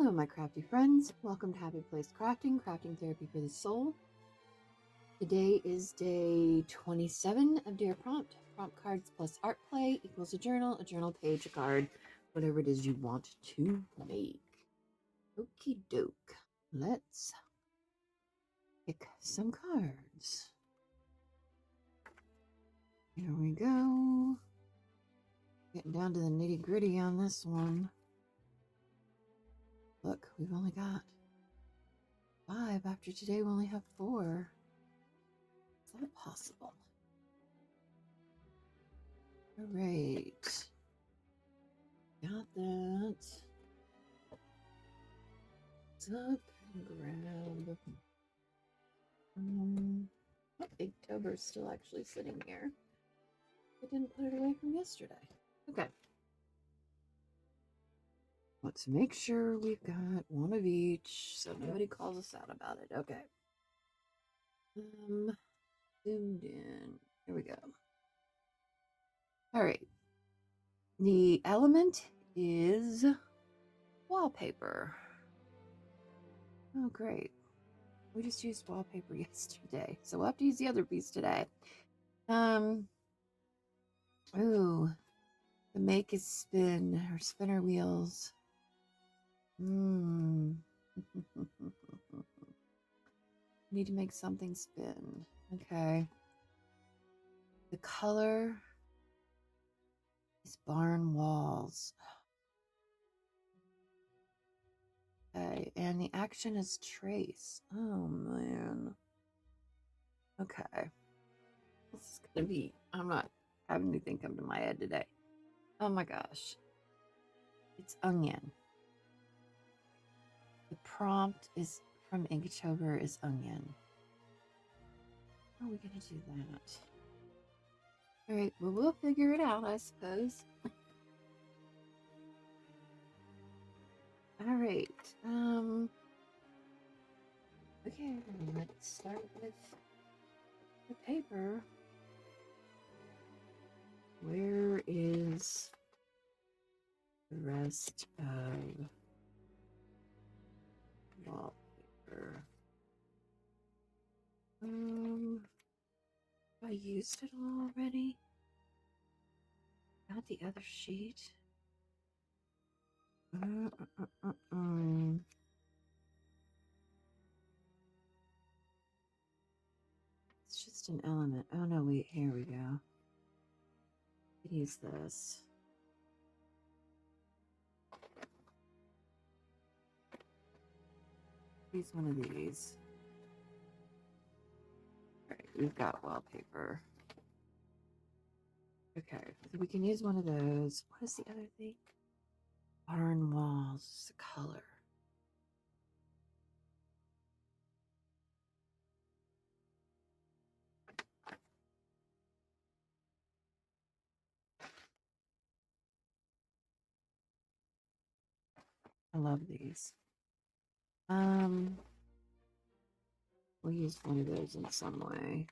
Hello, my crafty friends. Welcome to Happy Place Crafting, crafting therapy for the soul. Today is day 27 of Dear Prompt. Prompt cards plus art play equals a journal page, a card, whatever it is you want to make. Okie doke. Let's pick some cards. Here we go. Getting down to the nitty gritty on this one. Look, we've only got 5. After today, we only have 4. Is that possible? All right. Got that. What's up and grab. Oh, Inktober's still actually sitting here. I didn't put it away from yesterday. Okay. Let's make sure we've got one of each so nobody calls us out about it. Okay. Zoomed in. Here we go. All right. The element is wallpaper. Oh, great. We just used wallpaper yesterday, so we'll have to use the other piece today. Ooh, the make is spin or spinner wheels. Need to make something spin. Okay. The color is barn walls. Okay, and the action is trace. Oh man. Okay. This is gonna be, I'm not having anything come to my head today. Oh my gosh. It's onion. The prompt is from Inktober is onion. How are we gonna do that? All right, well, we'll figure it out, I suppose. All right. Okay, let's start with the paper. Where is the rest of wallpaper? I used it all already. Not the other sheet. It's just an element. Oh no, wait, here we go. Could use this. Use one of these. All right, we've got wallpaper. Okay, so we can use one of those. What is the other thing? Barn walls, the color. I love these. We'll use one of those in some way.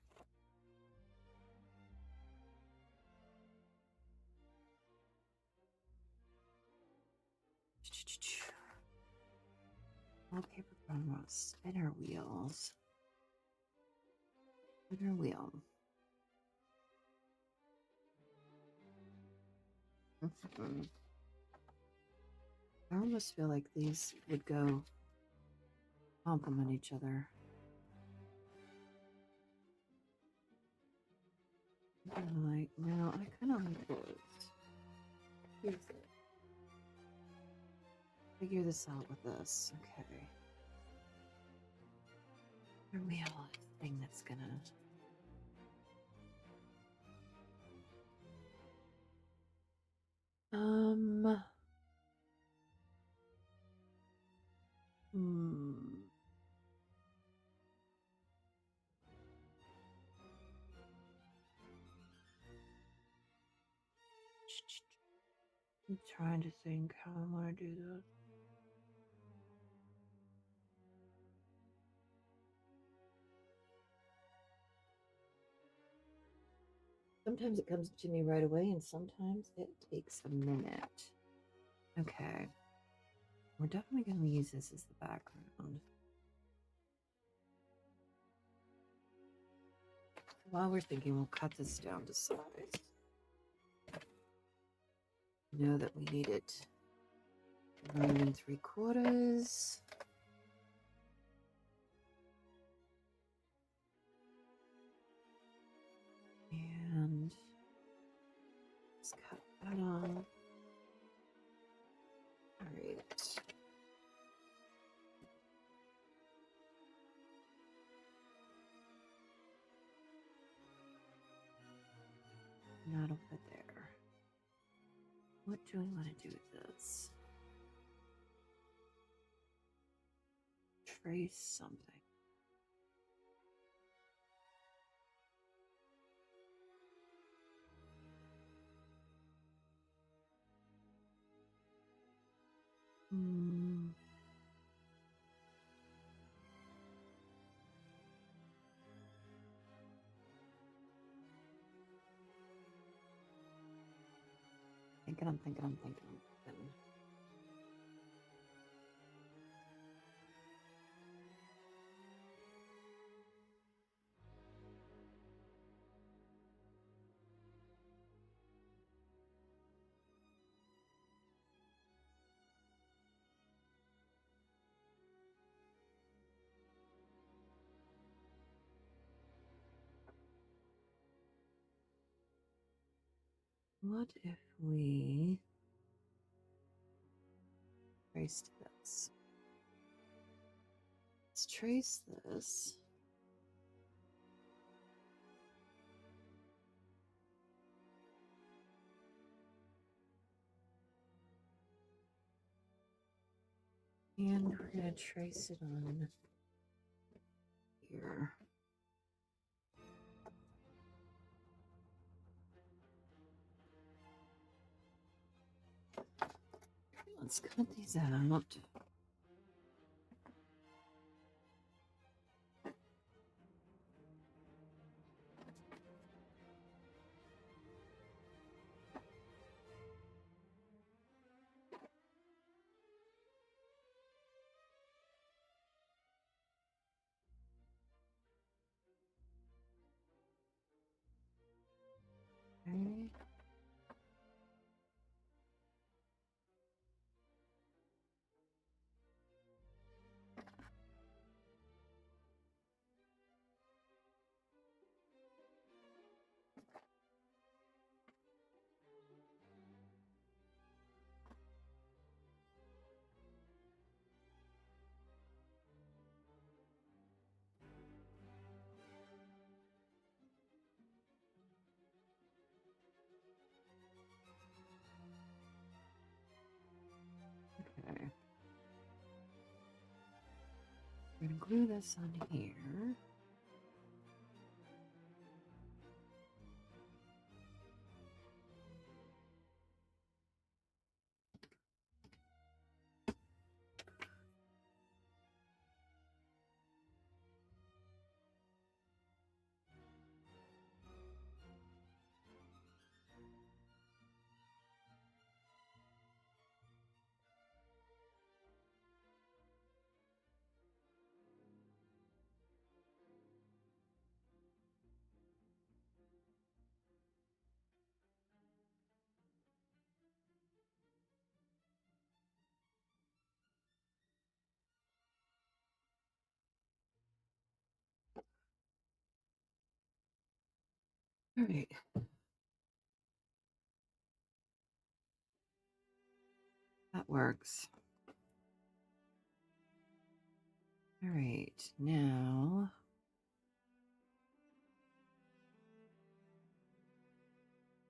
Wallpaper barn walls, spinner wheels. Spinner wheel. I almost feel like these would go complement each other. Like, no, I kind of like those. Here's it. Figure this out with this. Okay. A wheel thing that's gonna. I'm trying to think how I want to do this. Sometimes it comes to me right away, and sometimes it takes a minute. Okay. We're definitely going to use this as the background. While we're thinking, we'll cut this down to size. Know that we need it 9 3/4. And let's cut that off. All right. That'll put there. What do we want to do with this? Trace something. I'm thinking. What if we traced this? Let's trace this. And we're going to trace it on here. Let's cut these out. Okay. Okay. We're going to glue this on here. All right. That works. All right. Now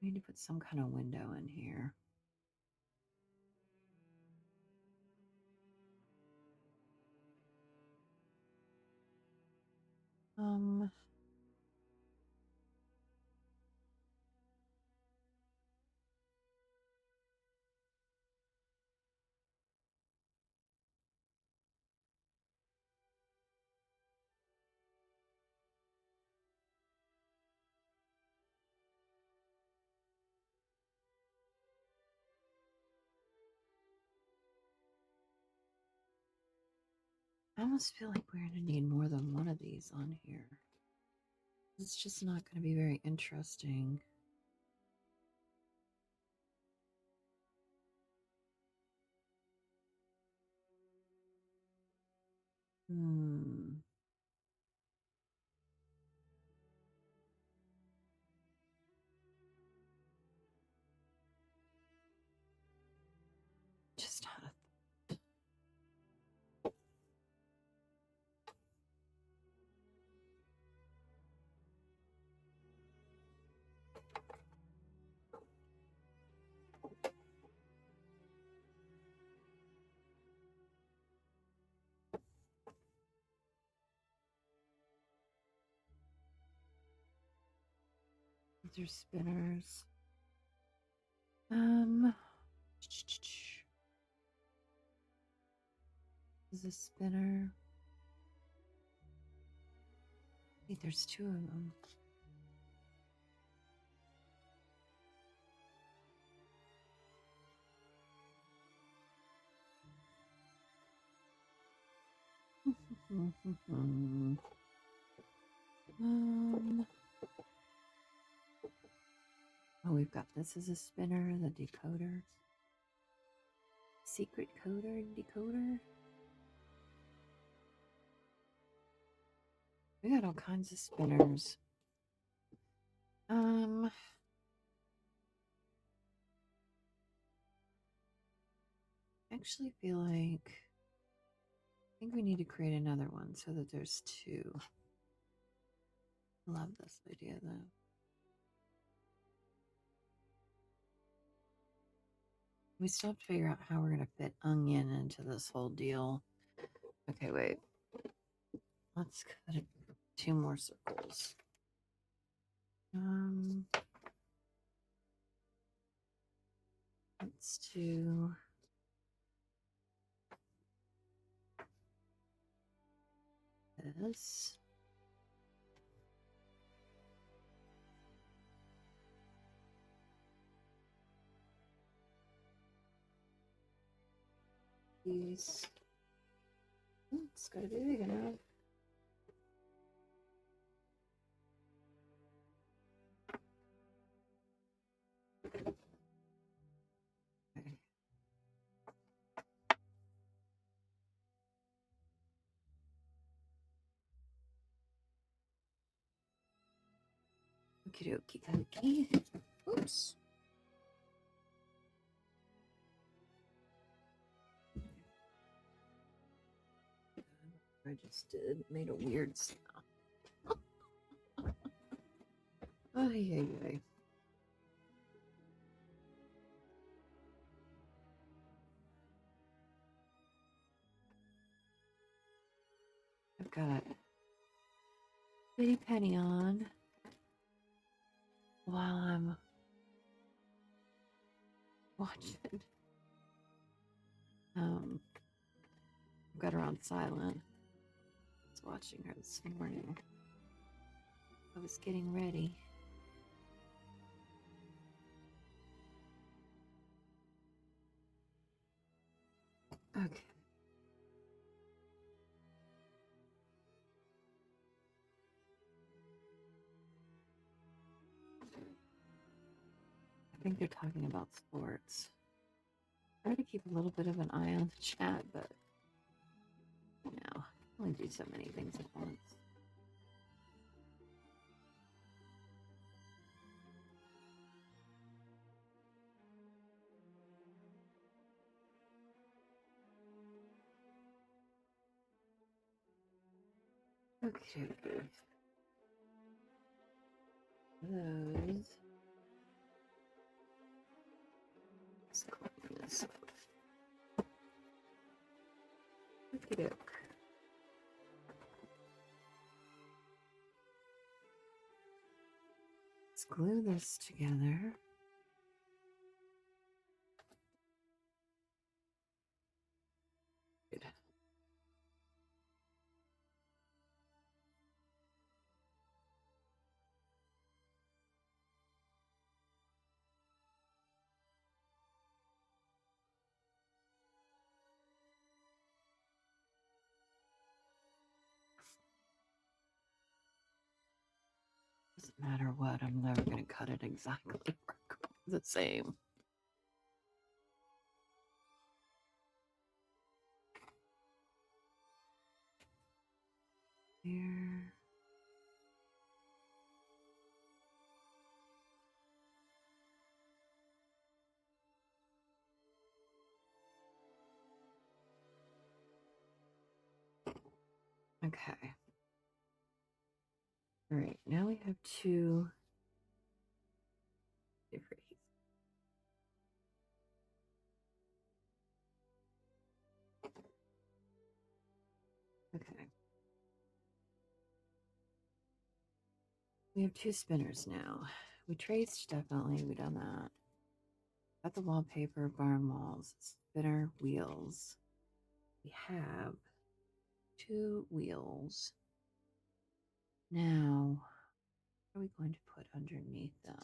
we need to put some kind of window in here. I almost feel like we're going to need more than one of these on here. It's just not going to be very interesting. Just had a these are spinners. This is a spinner. Wait, there's two of them. Oh, we've got this as a spinner, the decoder. Secret coder decoder. We got all kinds of spinners. I actually feel like I think we need to create another one so that there's two. Love this idea though. We still have to figure out how we're gonna fit onion into this whole deal. Okay, wait. Let's cut it 2 more circles. Let's do this. These. It's gotta be big enough. Okay. Okie dokie. Oops. I just made a weird sound. Ay, ay, ay. I've got Bitty Penny on while I'm watching. I've got her on silent. I was watching her this morning. I was getting ready. Okay. I think they're talking about sports. I try to keep a little bit of an eye on the chat, but you know, I only do so many things at once. Okay. Those. Let's clean this up. Okie doke. Let's glue this together. Good. matter what, I'm never going to cut it exactly the same. Here. Okay. All right, now we have two different. Okay. We have two spinners now. We traced, definitely. We done that. Got the wallpaper, barn walls, spinner, wheels. We have two wheels. Now, what are we going to put underneath them?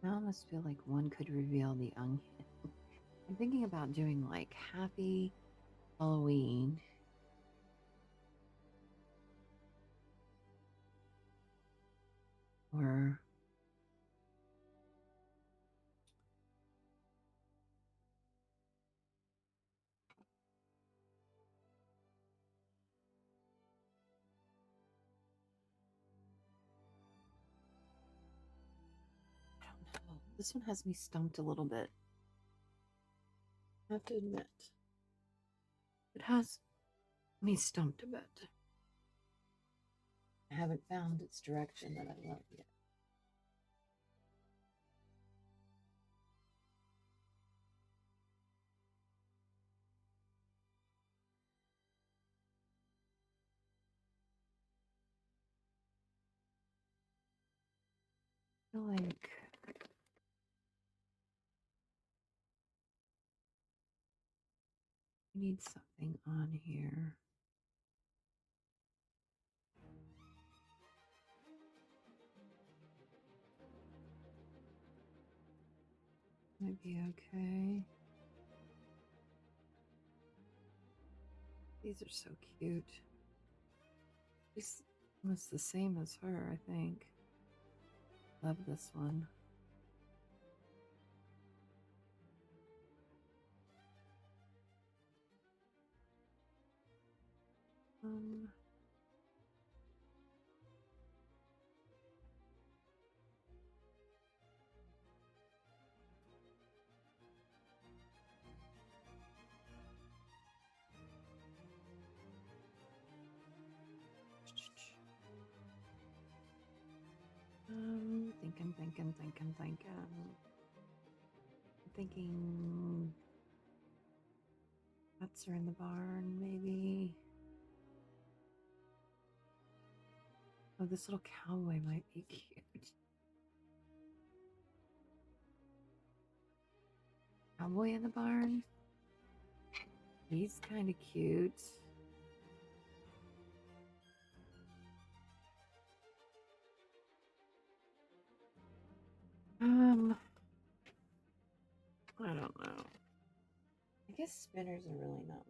I almost feel like one could reveal the onion. I'm thinking about doing like Happy Halloween. Or I don't know. This one has me stumped a little bit. I have to admit. It has me stumped a bit. I haven't found its direction that I love yet. I feel like I need something on here. Might be okay. These are so cute. This was the same as her, I think. Love this one. Um, thinking. I'm thinking nuts are in the barn, maybe. Oh, this little cowboy might be cute. Cowboy in the barn? He's kind of cute. I don't know. I guess spinners are really not.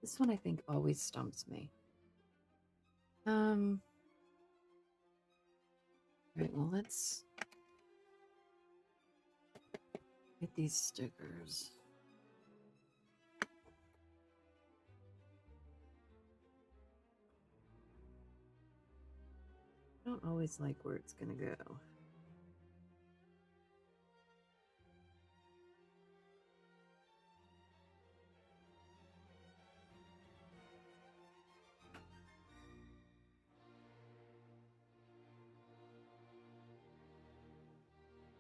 This one I think always stumps me. All right, well, let's get these stickers. I don't always like where it's gonna go.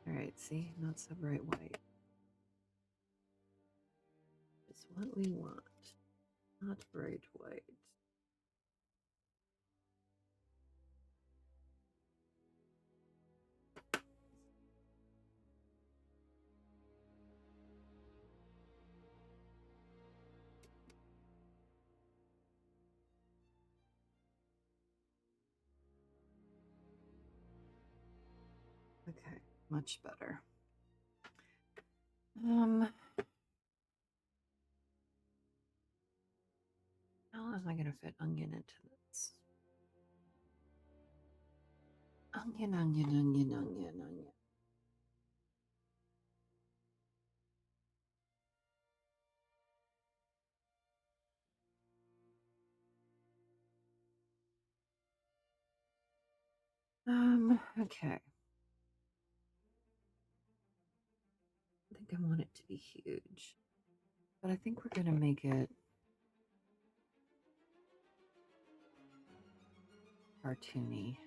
All right, see, not so bright white. It's what we want, not bright white. Okay, much better. How am I going to fit onion into this? Onion, onion, onion, onion, onion. Okay. I think I want it to be huge, but I think we're going to make it cartoony.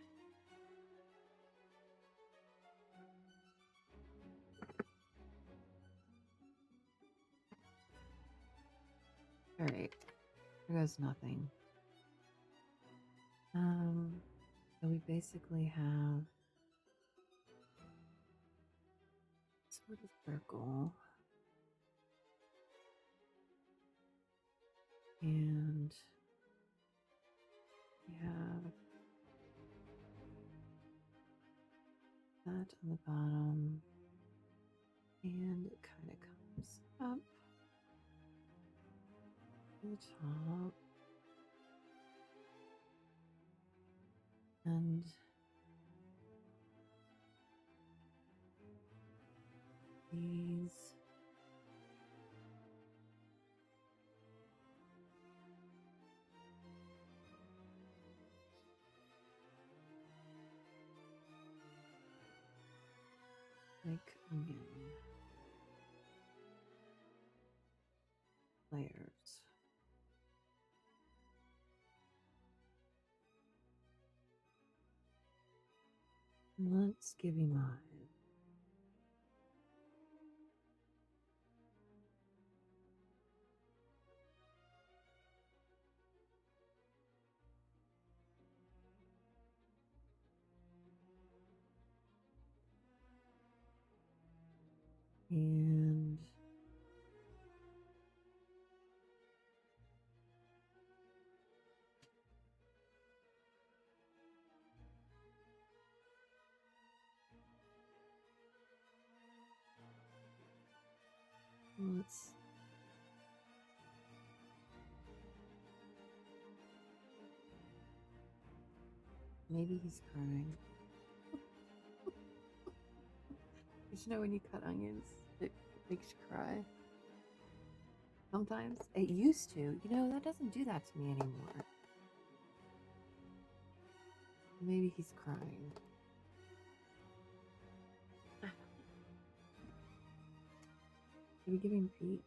All right, there goes nothing. So we basically have sort of circle and we have that on the bottom and it kind of comes up to the top and these like onion layers. Let's give you mine. And let's maybe he's crying. You know when you cut onions, it makes you cry. Sometimes it used to. You know, that doesn't do that to me anymore. Maybe he's crying. Should we give him feet?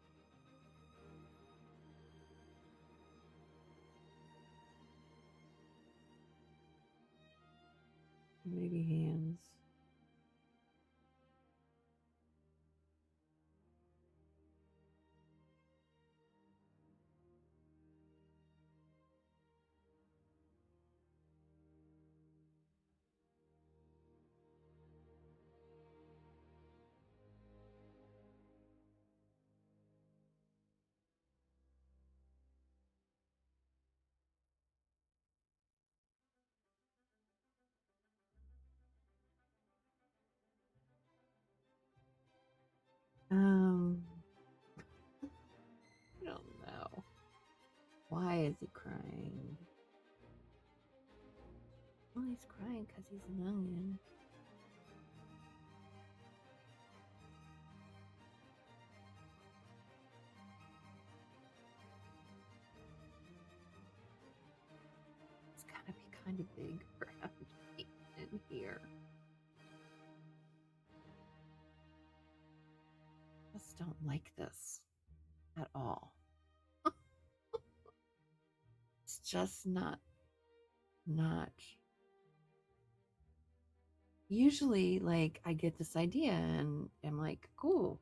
Maybe hands. I don't know. Why is he crying? Well, he's crying because he's an onion. It's gotta be kind of big for him to be in here. I just don't like this at all. It's just not usually like I get this idea and I'm like, cool,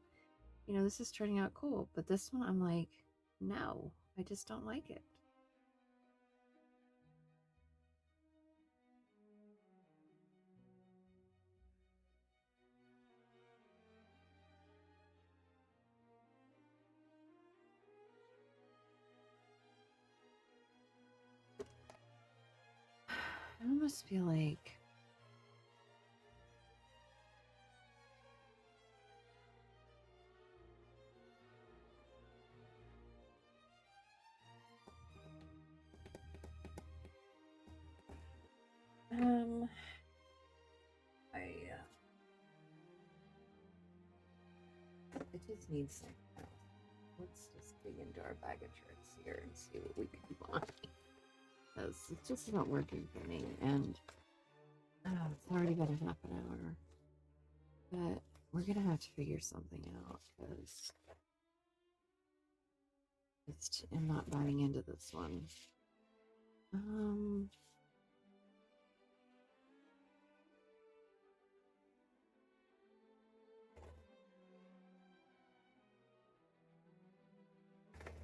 you know, this is turning out cool. But this one I'm like, no, I just don't like it. I almost feel like just need something else. Let's just dig into our bag of tricks here and see what we can find. Because it's just not working for me, and it's already been a half an hour. But we're gonna have to figure something out, because I'm not buying into this one.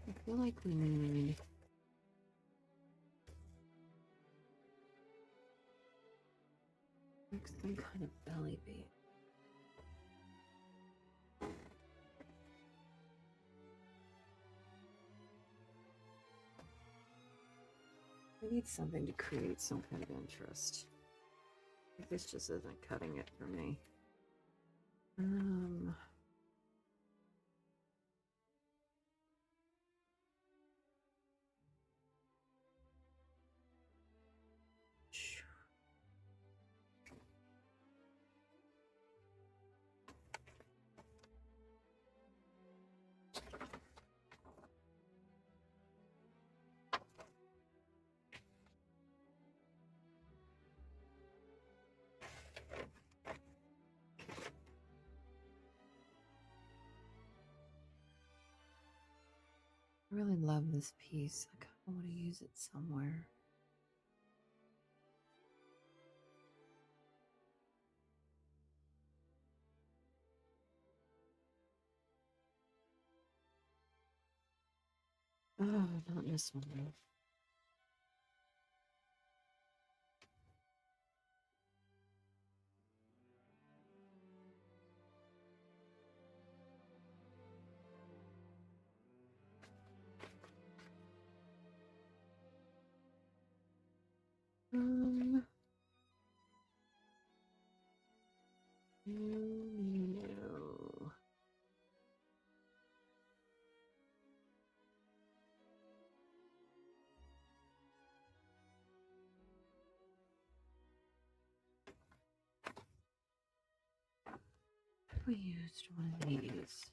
I feel like we need like some kind of belly bait. We need something to create some kind of interest. This just isn't cutting it for me. I really love this piece. I kind of want to use it somewhere. Oh, not this one though. No. We used one of these.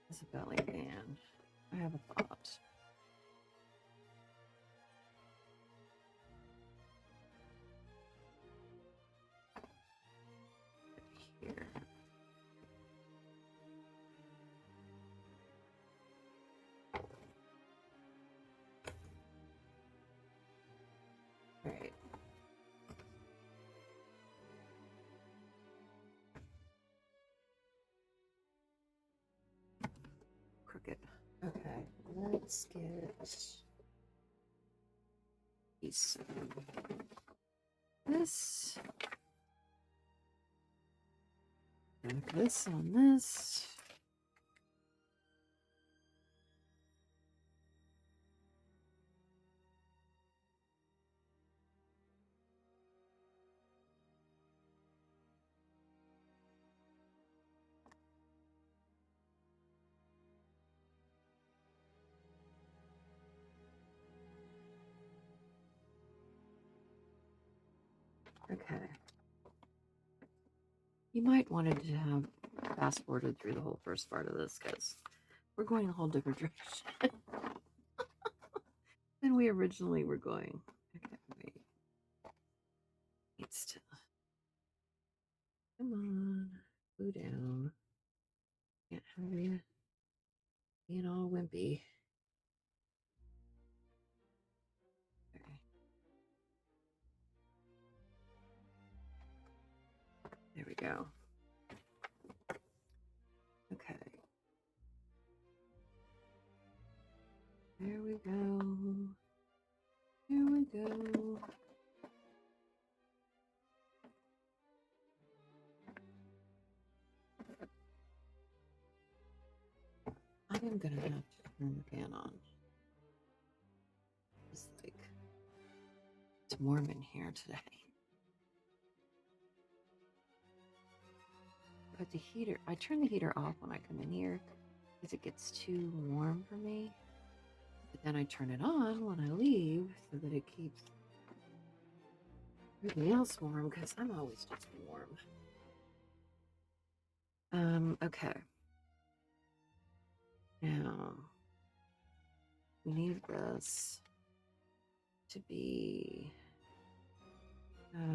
It's a belly band. I have a thought. Here. All right. Crooked. Okay, let's get these. This. Back this on this. Okay. You might wanted to have fast forwarded through the whole first part of this, because we're going a whole different direction than we originally were going. Okay, wait. It's still. Come on, go down. Can't have you being all wimpy. Okay. There we go. Okay. There we go. Here we go. I am gonna have to turn the fan on. It's like it's warm in here today. Put the heater. I turn the heater off when I come in here because it gets too warm for me. But then I turn it on when I leave so that it keeps everything else warm because I'm always just warm. Okay. Now we need this to be.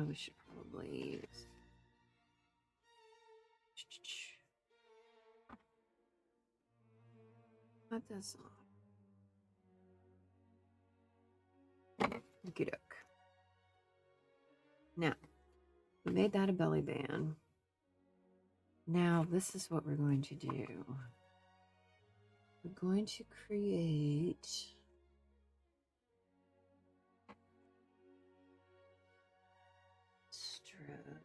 We should probably use. Cut this off. Okie doke. Now, we made that a belly band. Now, this is what we're going to do. We're going to create strip.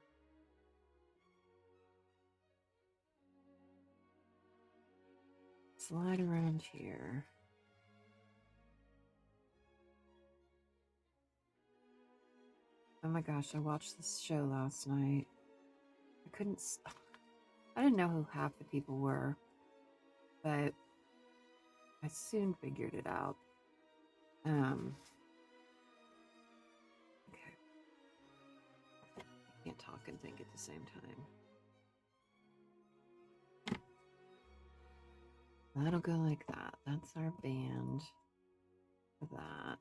Slide around here. Oh my gosh, I watched this show last night. I didn't know who half the people were, but I soon figured it out. Okay. I can't talk and think at the same time. That'll go like that. That's our band for that.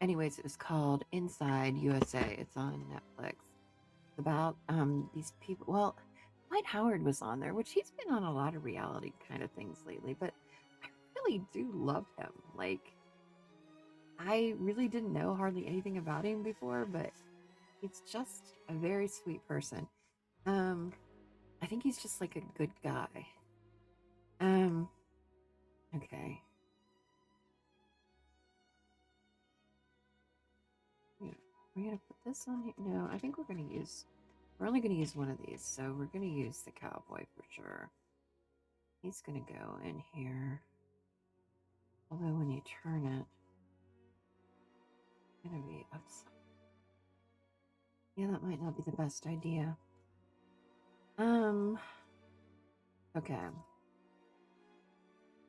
Anyways, it was called Inside USA. It's on Netflix. It's about these people. Well, Dwight Howard was on there, which he's been on a lot of reality kind of things lately, but I really do love him. Like, I really didn't know hardly anything about him before, but he's just a very sweet person. I think he's just like a good guy. Okay. Yeah, we're gonna put this on here. No, I think we're only gonna use one of these, so we're gonna use the cowboy for sure. He's gonna go in here. Although when you turn it, it's gonna be upside. Yeah, that might not be the best idea. Okay.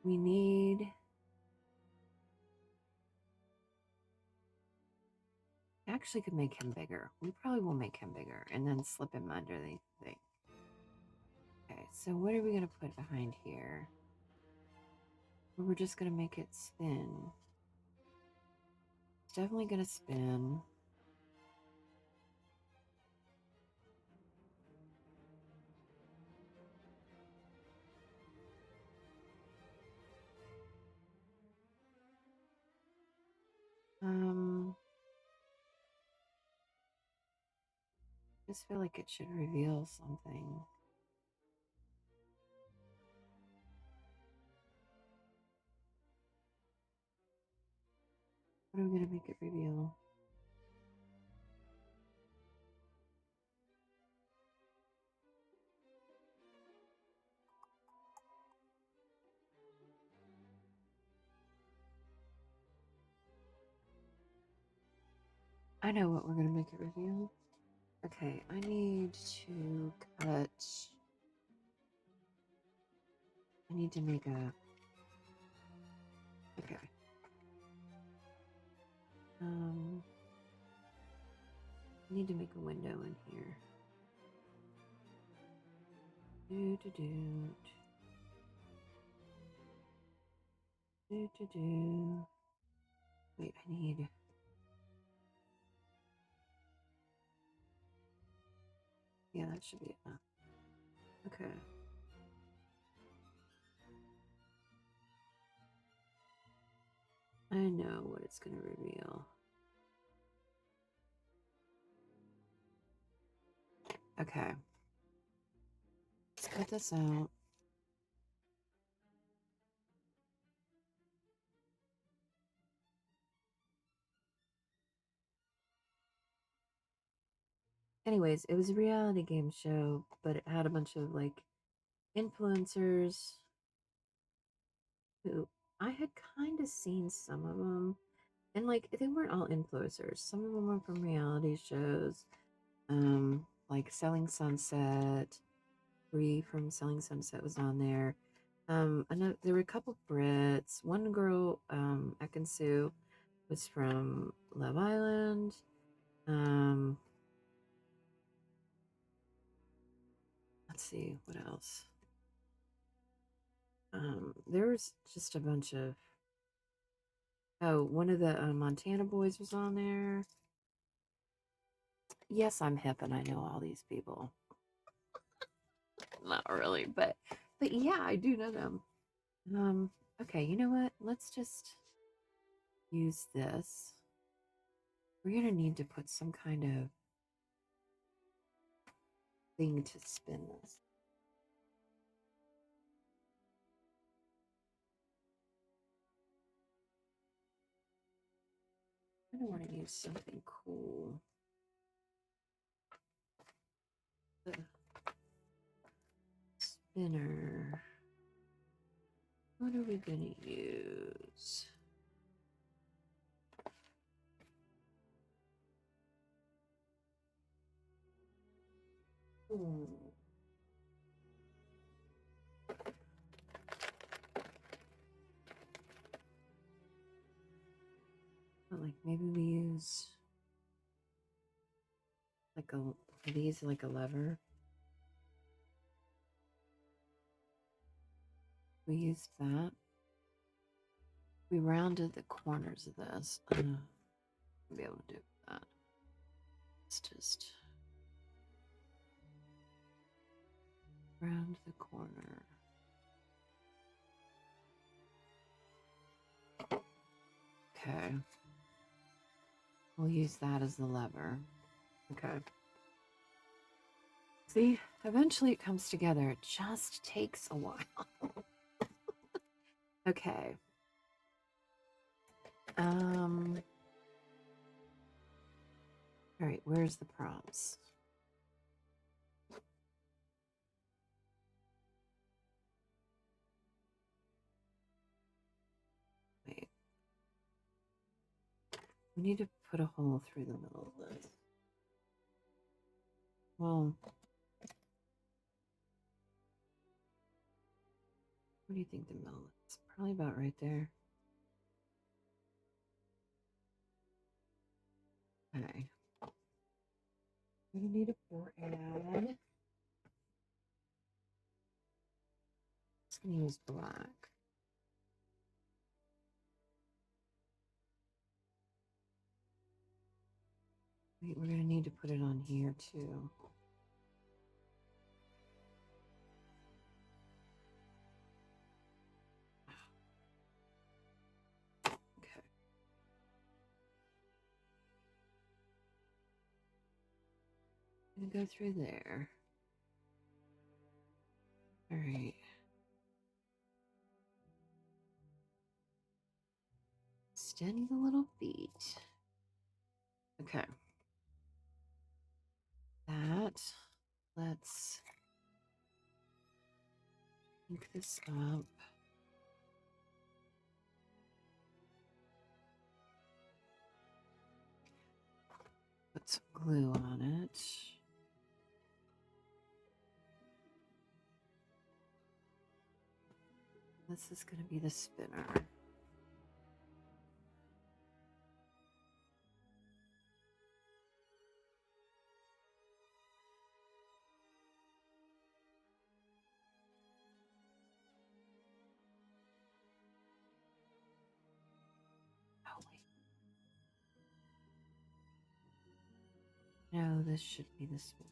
We need. Actually, could make him bigger. We probably will make him bigger and then slip him under the thing. Okay, so what are we gonna put behind here? We're just gonna make it spin. It's definitely gonna spin. Just feel like it should reveal something. What are we gonna make it reveal? I know what we're gonna make it reveal. Okay, I need to cut. I need to make a. Okay. I need to make a window in here. Do do do. Do do do. Wait, I need. Yeah, that should be enough. Okay. I know what it's gonna reveal. Okay. Let's cut this out. Anyways, it was a reality game show, but it had a bunch of like influencers who I had kind of seen some of them, And like they weren't all influencers. Some of them were from reality shows, like Selling Sunset. Bree from Selling Sunset was on there. I know there were a couple Brits. One girl, Ekansu, was from Love Island. Um, let's see what else. There was just a bunch of. Oh, one of the Montana boys was on there. Yes, I'm hip and I know all these people. Not really, but yeah, I do know them. Okay, you know what? Let's just use this. We're gonna need to put some kind of thing to spin this. I don't want to use something cool. The spinner. What are we gonna use? Hmm. Like maybe we use like these like a lever. We used that. We rounded the corners of this. I'll be able to do that. Let's just round the corner. Okay. We'll use that as the lever. Okay. See, eventually it comes together. It just takes a while. Okay. All right, where's the prompts? Wait. We need to put a hole through the middle of this. Well, what do you think the middle is? Probably about right there. Okay. We need to add. Just gonna use black. Wait, we're gonna need to put it on here too. Okay. I'm gonna go through there. All right. Extend the little feet. Okay. That. Let's ink this up. Put some glue on it. This is going to be the spinner. Oh, wait. No, this should be the spinner.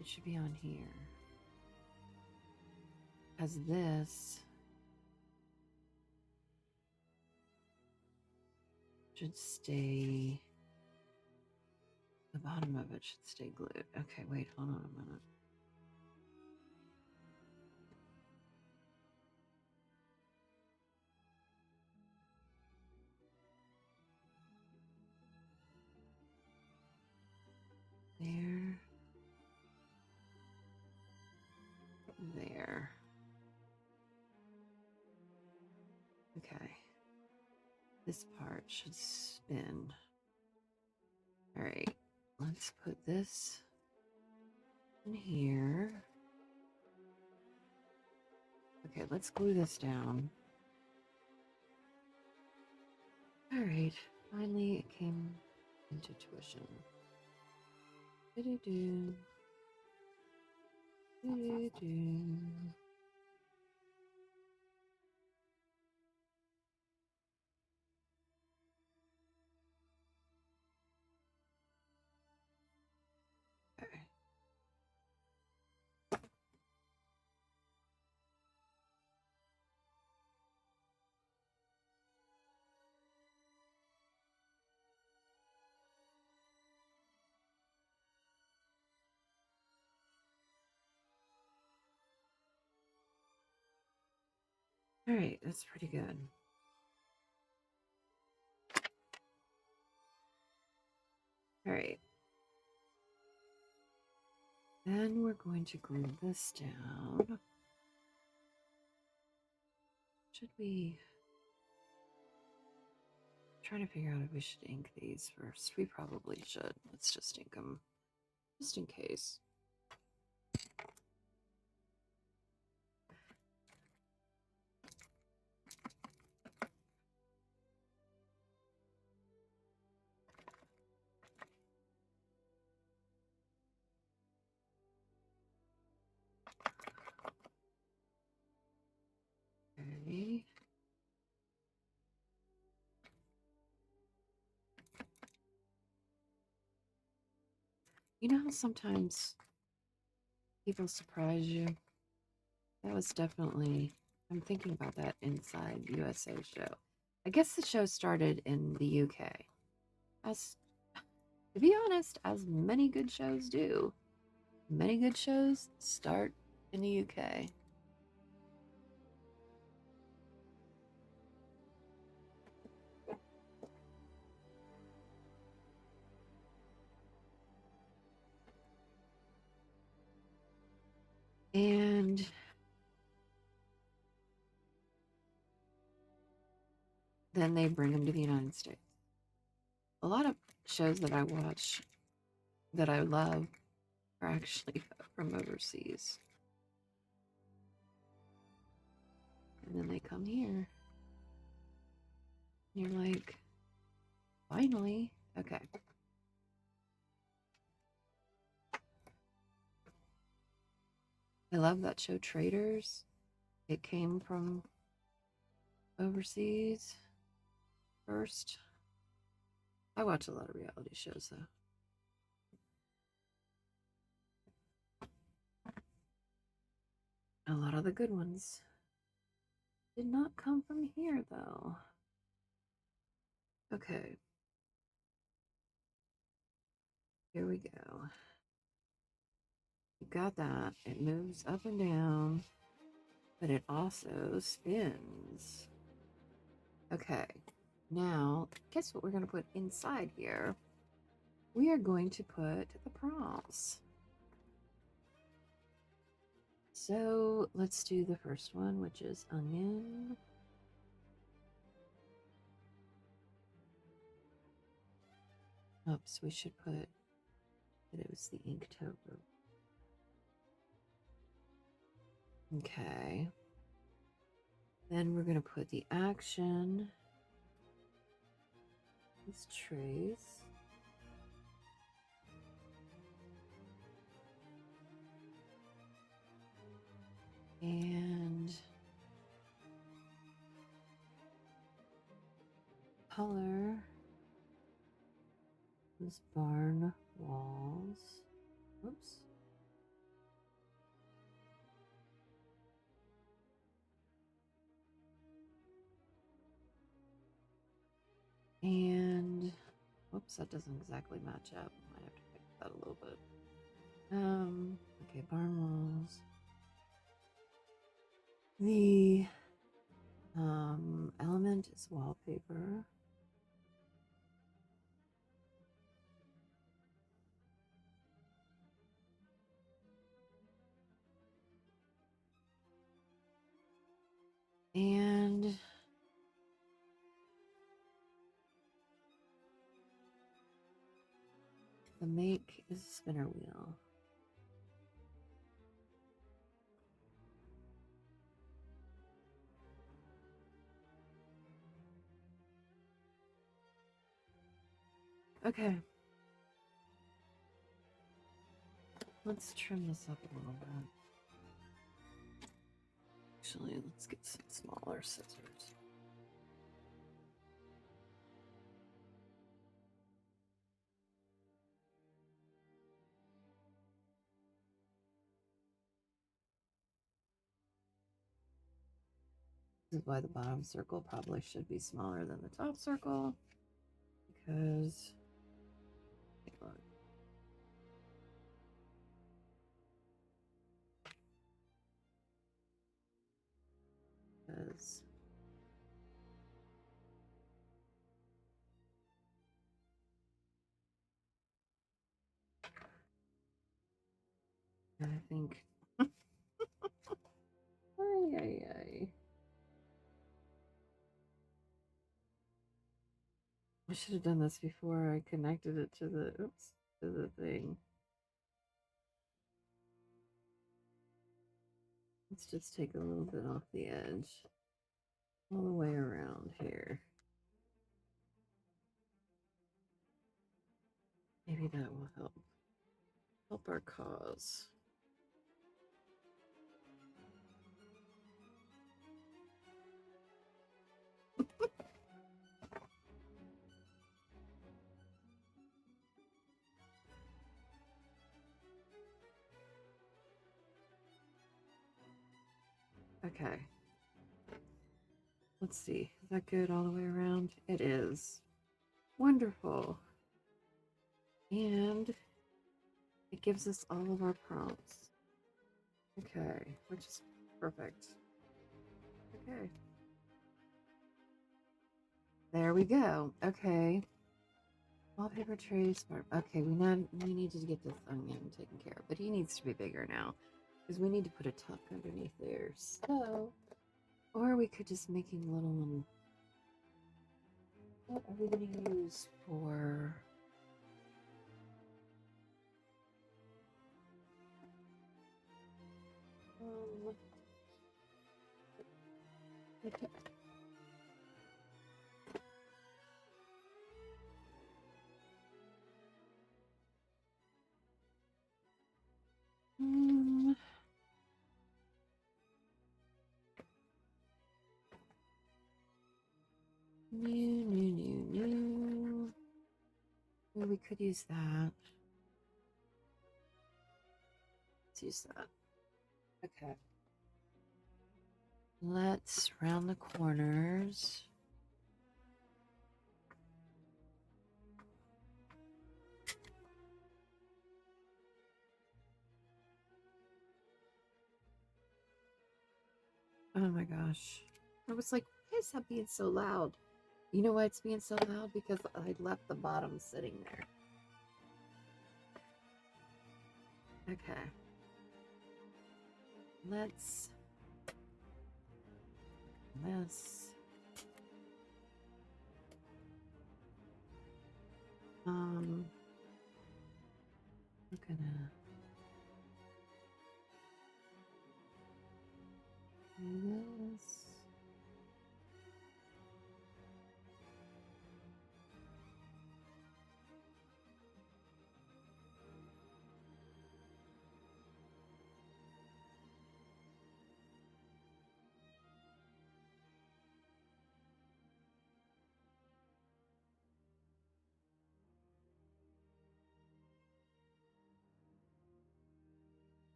It should be on here. Because this should stay, the bottom of it should stay glued. Okay, wait, hold on a minute. There. There. Okay. This part should spin. All right, let's put this in here. Okay, let's glue this down. All right, finally it came into tuition. Do-do-do. Do-do-do. Okay. All right, that's pretty good. All right. Then we're going to glue this down. Should we try to figure out if we should ink these first? We probably should. Let's just ink them just in case. Okay. You know how sometimes people surprise you? That was definitely, I'm thinking about that Inside USA show. I guess the show started in the UK. As, to be honest, as many good shows do. Many good shows start in the UK. And then they bring them to the United States. A lot of shows that I watch that I love are actually from overseas. And then they come here. And you're like, finally. Okay. I love that show, Traders. It came from overseas first. I watch a lot of reality shows, though. A lot of the good ones did not come from here, though. Okay. Here we go. You got that. It moves up and down, but it also spins. Okay. Now, guess what we're going to put inside here? We are going to put the prompts. So let's do the first one, which is onion. Oops, we should put that it was the Inktober. Okay. Then we're going to put the action. Let's trace. And color was barn walls. Oops. And whoops, that doesn't exactly match up. Might have to fix that a little bit. Okay, barn walls. The element is wallpaper. And The make is a spinner wheel. Okay. Let's trim this up a little bit. Actually, let's get some smaller scissors. This is why the bottom circle probably should be smaller than the top circle, because because I think I should have done this before I connected it to the thing. Let's just take a little bit off the edge all the way around here. Maybe that will help our cause. Okay. Let's see. Is that good all the way around? It is. Wonderful. And it gives us all of our prompts. Okay, which is perfect. Okay. There we go. Okay. Wallpaper trace. Okay, we need to get this onion taken care of, but he needs to be bigger now because we need to put a tuck underneath there. So, or we could just make him little. What are we going to use for? Okay. New. Well, we could use that. Let's use that. Okay. Let's round the corners. Oh my gosh. I was like, why is that being so loud? You know why it's being so loud? Because I left the bottom sitting there. Okay. Let's this. We're gonna do this.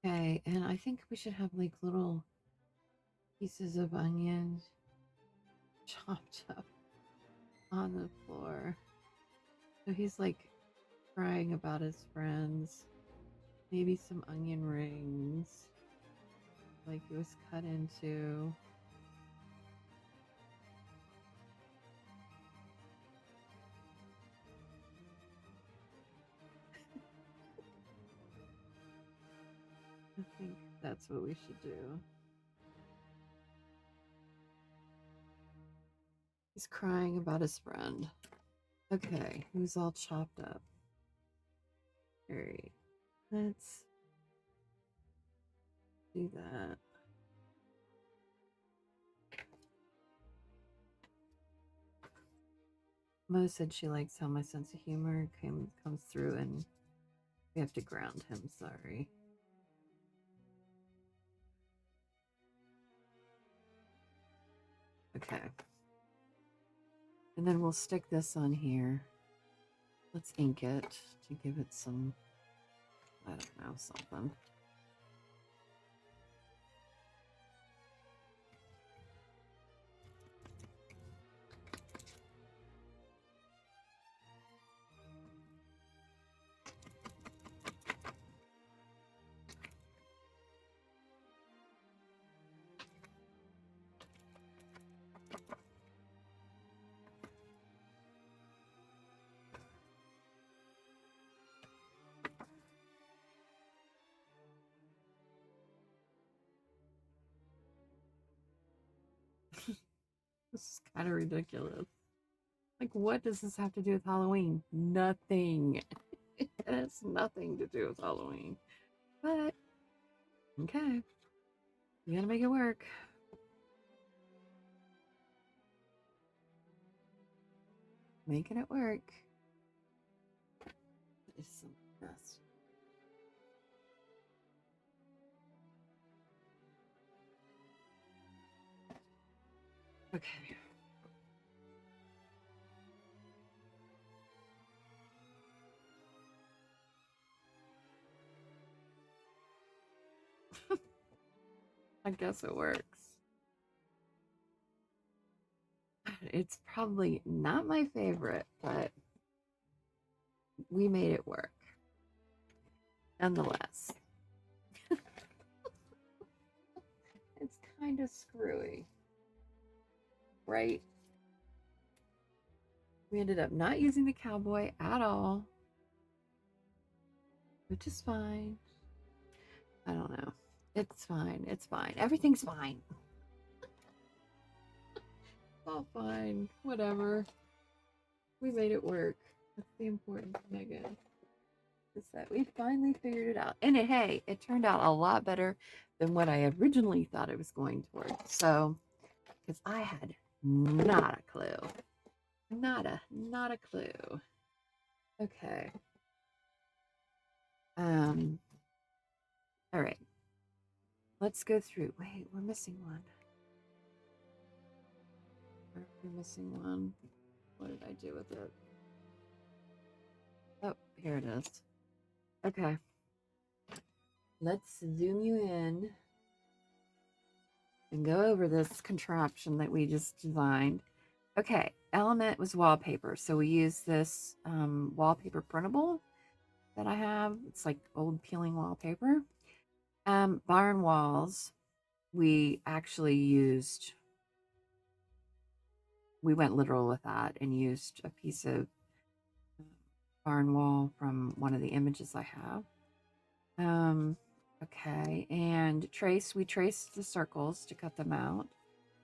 Okay, and I think we should have like little pieces of onion chopped up on the floor. So he's like crying about his friends. Maybe some onion rings. Like it was cut into. that's what we should do. He's crying about his friend. Okay, who's all chopped up? Alright, let's do that. Mo said she likes how my sense of humor comes through, and we have to ground him. Sorry. Okay. And then we'll stick this on here. Let's ink it to give it some, I don't know, something. This is kind of ridiculous. Like, what does this have to do with Halloween? Nothing. It has nothing to do with Halloween. But, okay. You gotta make it work. Making it work. It's some mess. Okay. I guess it works. It's probably not my favorite, but we made it work. Nonetheless. It's kind of screwy. Right? We ended up not using the cowboy at all, which is fine. I don't know. It's fine. It's fine. Everything's fine. All fine. Whatever. We made it work. That's the important thing, I guess. Is that we finally figured it out. And hey, it turned out a lot better than what I originally thought it was going towards. So, because I had not a clue. Not a clue. Okay. All right. Let's go through. Wait, we're missing one. We're missing one. What did I do with it? Oh, here it is. Okay. Let's zoom you in and go over this contraption that we just designed. Okay, element was wallpaper. So we use this wallpaper printable that I have. It's like old peeling wallpaper. Barn walls, we actually used, we went literal with that and used a piece of barn wall from one of the images I have. Okay, and we traced the circles to cut them out.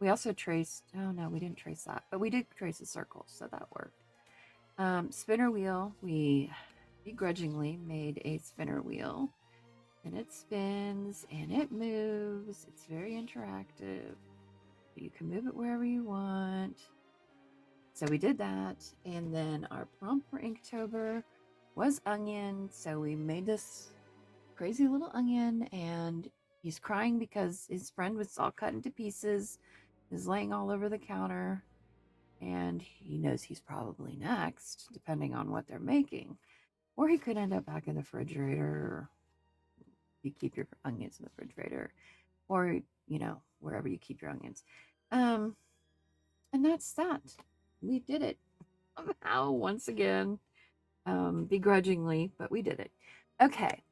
We also traced, oh no, we didn't trace that, but we did trace the circles, so that worked. Spinner wheel, we begrudgingly made a spinner wheel, and it spins and it moves. It's very interactive. You can move it wherever you want. So we did that, and then our prompt for Inktober was onion, so we made this crazy little onion, and he's crying because his friend was all cut into pieces, is laying all over the counter, and he knows he's probably next, depending on what they're making. Or he could end up back in the refrigerator, or you keep your onions in the refrigerator, or, you know, wherever you keep your onions. And that's that. We did it somehow, once again, begrudgingly, but we did it. Okay.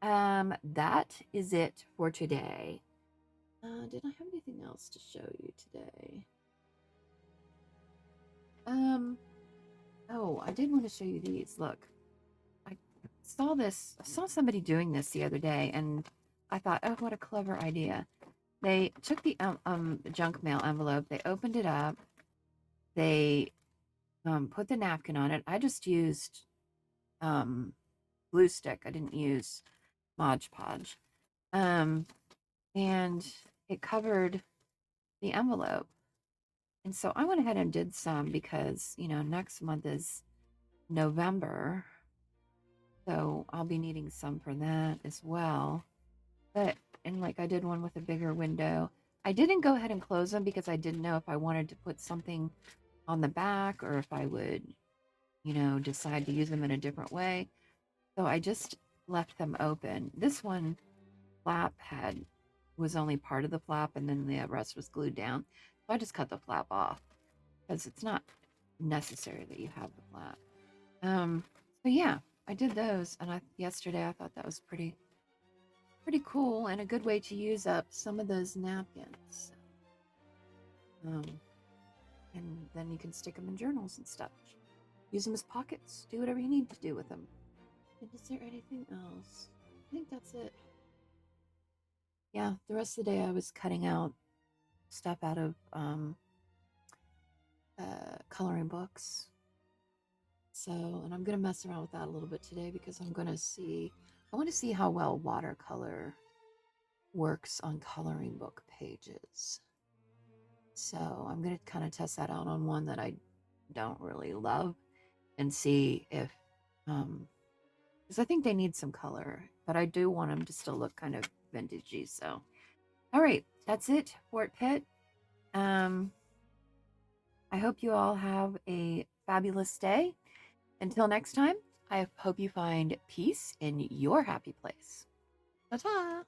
That is it for today. Did I have anything else to show you today? Oh, I did want to show you these. Look, I saw somebody doing this the other day, and I thought, oh, what a clever idea. They took the junk mail envelope, they opened it up, they put the napkin on it. I just used um, glue stick. I didn't use Mod Podge. And it covered the envelope. And so I went ahead and did some because, next month is November. So I'll be needing some for that as well. And like I did one with a bigger window. I didn't go ahead and close them because I didn't know if I wanted to put something on the back or if I would, decide to use them in a different way. So I just left them open. This one flap was only part of the flap and then the rest was glued down. So I just cut the flap off because it's not necessary that you have the flap. So yeah, I did those, and yesterday I thought that was pretty cool and a good way to use up some of those napkins. And then you can stick them in journals and stuff. Use them as pockets. Do whatever you need to do with them. And is there anything else? I think that's it. Yeah, the rest of the day I was cutting out stuff out of coloring books. So, and I'm going to mess around with that a little bit today because I want to see how well watercolor works on coloring book pages. So I'm going to kind of test that out on one that I don't really love and see if, because I think they need some color, but I do want them to still look kind of vintagey. So, all right, that's it, Fort Pitt. I hope you all have a fabulous day. Until next time, I hope you find peace in your happy place. Ta-ta!